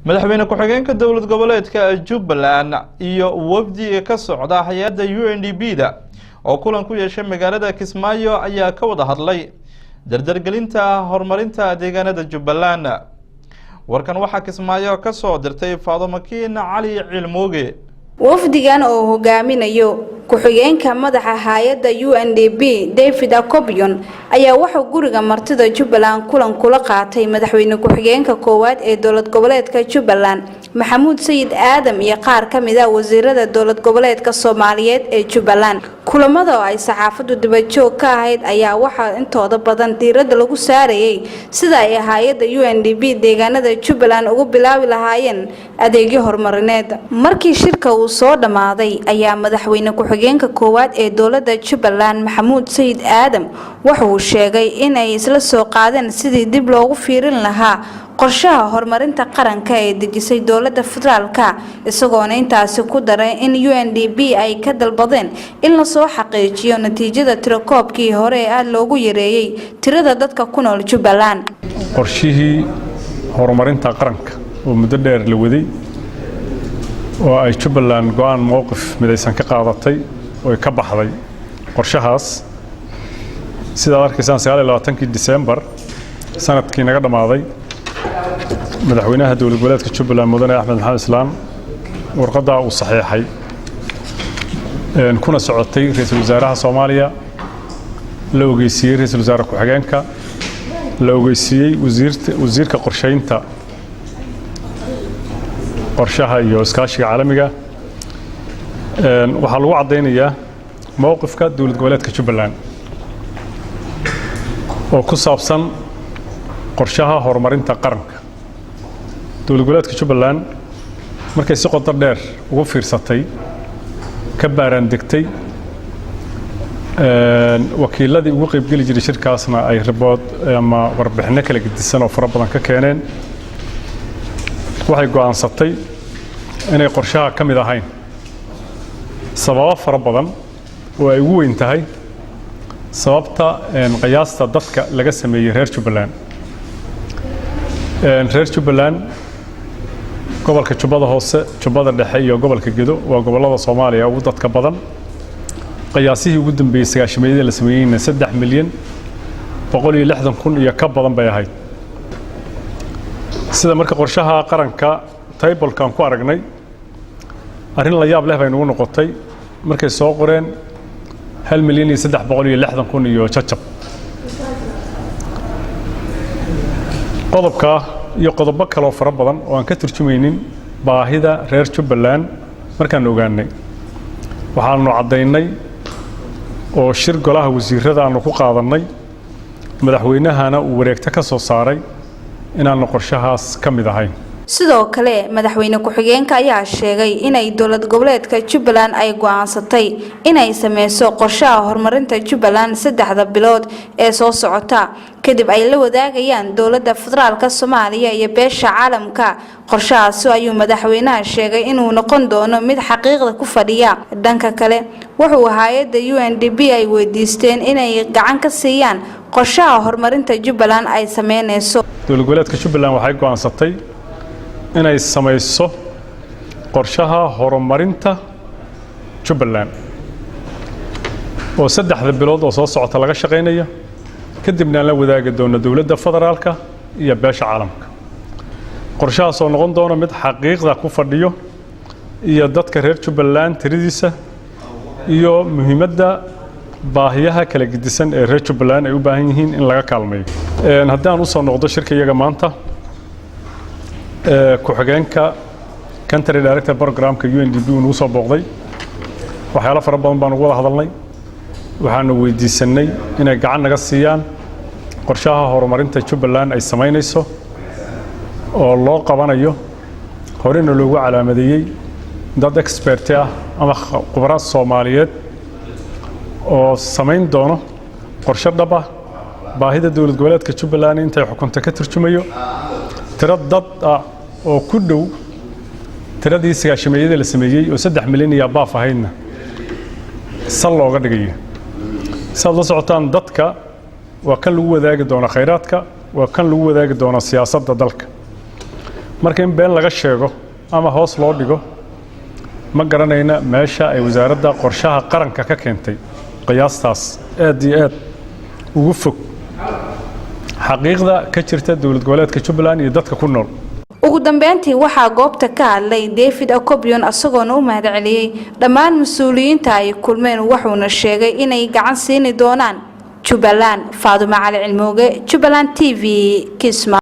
madaxweyne ku-xigeenka dowlad goboleedka Jubbaland iyo wafdi ka socda hay'adda UNDP-da oo kulan ku yeeshay magaalada Kismaayo ayaa ka wada hadlay dardargelinta horumarinta deegaanada Jubbaland. warkan waxaa Kismaayo ka soo dirtay Faadimo Kiin Cali Cilmooge. wafdigan oo hogaaminayo ku-xigeenka madaxa hay'adda UNDP David Akobion ayaa waxa guriga martida Jubbaland kulan kula qaatay madaxweyne ku-xigeenka koowaad ee dowlad goboleedka Jubbaland Maxamuud Sayid Aadam iyo qaar ka mid ah wasiirada dowlad goboleedka Soomaaliyeed ee Jubbaland. kulamada ay saxaafadu dibadjoog ka ahayd ayaa waxa intooda badan diiradda lagu saarayay sida ay hay'adda UNDP deegaanada Jubbaland ugu bilaabi lahaayeen adeegyo horumarineed. markii shirka uu soo dhamaaday ayaa madaxweyne ku-xigeenka koowaad ee dowladda Jubbaland Maxamuud Sayid Aadam waxa uu sheegay in ay isla soo qaadeen sidii dib loogu fiirin lahaa qorshaha horumarinta qaranka ee dejisay dowladda federaalka, isagoona intaasi ku daray in UNDP ay ka dalbadeen in la soo xaqiijiyo natiijada tirakoobkii hore ee loogu yareeyay tirada dadka ku nool Jubbaland. qorshihii horumarinta qaranka oo muddo dheer la waday oo ay Jubbaland go'aan mowqif midaysan ka qaadatay oo ka baxday qorshahaas sida arkaysaan 29 December sanadkii naga dhamaaday madaxweynaha dowlad goboleedka Jubbaland Mudane Axmed Maxamed Islaan warqadda uu saxiixay kuna socotay ra'iisul wasaaraha Soomaaliya la ogeysiyay ra'iisul wasaare ku-xigeenka la ogeysiyay wasiirka qorsheynta qorshaha iyo iskaashiga caalamiga waxaa lagu cadeynayaa mowqifka dowlad goboleedka Jubbaland oo ku saabsan qorshaha horumarinta qaranka. dowlad goboleedka Jubbaland markay si qoto dheer ugu fiirsatay ka baaraan degtay wakiiladii ugu qayb gali jiray shirkaasna ay ribood ama warbixino kala gedisan oo fara badan ka keeneen waxay go'aansatay inay qorshaha ka mid ahayn sababo fara badan oo ay ugu weyn tahay sababta qiyaasta dadka laga sameeyay reer Jubbaland. reer Jubbaland gobolka Jubbada Hoose, Jubbada Dhexe iyo gobolka Gedo waa gobolada Soomaaliya ugu dadka badan. qiyaasihii ugu dambeeyay sagaashameeyada la sameeyay 3,160,000 iyo ka badan bay ahayd. sida marka qorshaha qaranka table-kan ku aragnay arrin la yaab leh bay nagu noqotay markay soo qoreen 1,360,000 iyo jajab. qodobka iyo qodobo kale oo fara badan oo aan ka turjumaynin baahida reer Jubbaland markaan ogaanay waxaanu cadeynay oo shir golaha wasiirada aanu ku qaadanay madaxweynahana uu wareegta ka soo saaray inaan qorshahaas ka mid ahayn. sidoo kale madaxweyne ku-xigeenka ayaa sheegay inay dowlad goboleedka Jubbaland ay go'aansatay inay sameyso qorshaha horumarinta Jubbaland 3 bilood ee soo socota kadib ay la wadaagayaan dowladda federaalka Soomaaliya iyo beesha caalamka. qorshahaas ayuu madaxweynaha sheegay inuu noqon doono mid xaqiiqda ku fadhiya. dhanka kale wuxuu hay'adda UNDP ay weydiisteen inay gacan ka siiyaan qorshaha horumarinta Jubbaland ay sameynayso. dowlad goboleedka Jubbaland waxay go'aansatay inay sameyso qorshaha horumarinta Jubbaland oo 3 bilood oo soo socota laga shaqeynayo kadibna la wadaagi doono dowladda federaalka iyo beesha caalamka. qorshahaas oo noqon doona mid xaqiiqda ku fadhiyo iyo dadka reer Jubbaland tiradiisa iyo muhiimadda baahiyaha kala gedisan ee reer Jubbaland ay u baahan yihiin in laga kaalmeeyo. haddaan u soo noqdo shirkayaga maanta ku-xigeenka country director programka UNDP uu soo booqday waxyaalo fara badan baan ugu wada hadalnay waxaanu weydiisanay inay gacan naga siiyaan qorshaha horumarinta Jubbaland ay sameynayso oo loo qabanayo horena loogu calaamadeeyay dad expert ah ama khubaro Soomaaliyeed oo sameyn doono qorshe dhab ah baahida dowlad goboleedka Jubbaland intay xukunta ka turjumayo tirad dad oo ku dhow tiradii sagaashameeyada la sameeyay oo 3 milyan iyo baaf ahaydna sal looga dhigay. saad la socotaan dadka waa kan lagu wadaagi doona khayraadka waa kan lagu wadaagi doona siyaasadda dalka marka in been laga sheego ama hoos loo dhigo ma garanayna meesha ay wasaaradda qorshaha qaranka ka keentay qiyaastaas aad iyo aad ugu fog xaqiiqda ka jirta dowlad goboleedka Jubbaland iyo dadka ku nool. ugu dambeyntii waxaa goobta ka hadlay David Akobion asagoona u mahadceliyay dhammaan mas'uuliyiinta ay kulmeen wuxuuna sheegay inay gacan siin doonaan Jubbaland. Faadumo Cali Cilmooge, Jubbaland TV, Kismaayo.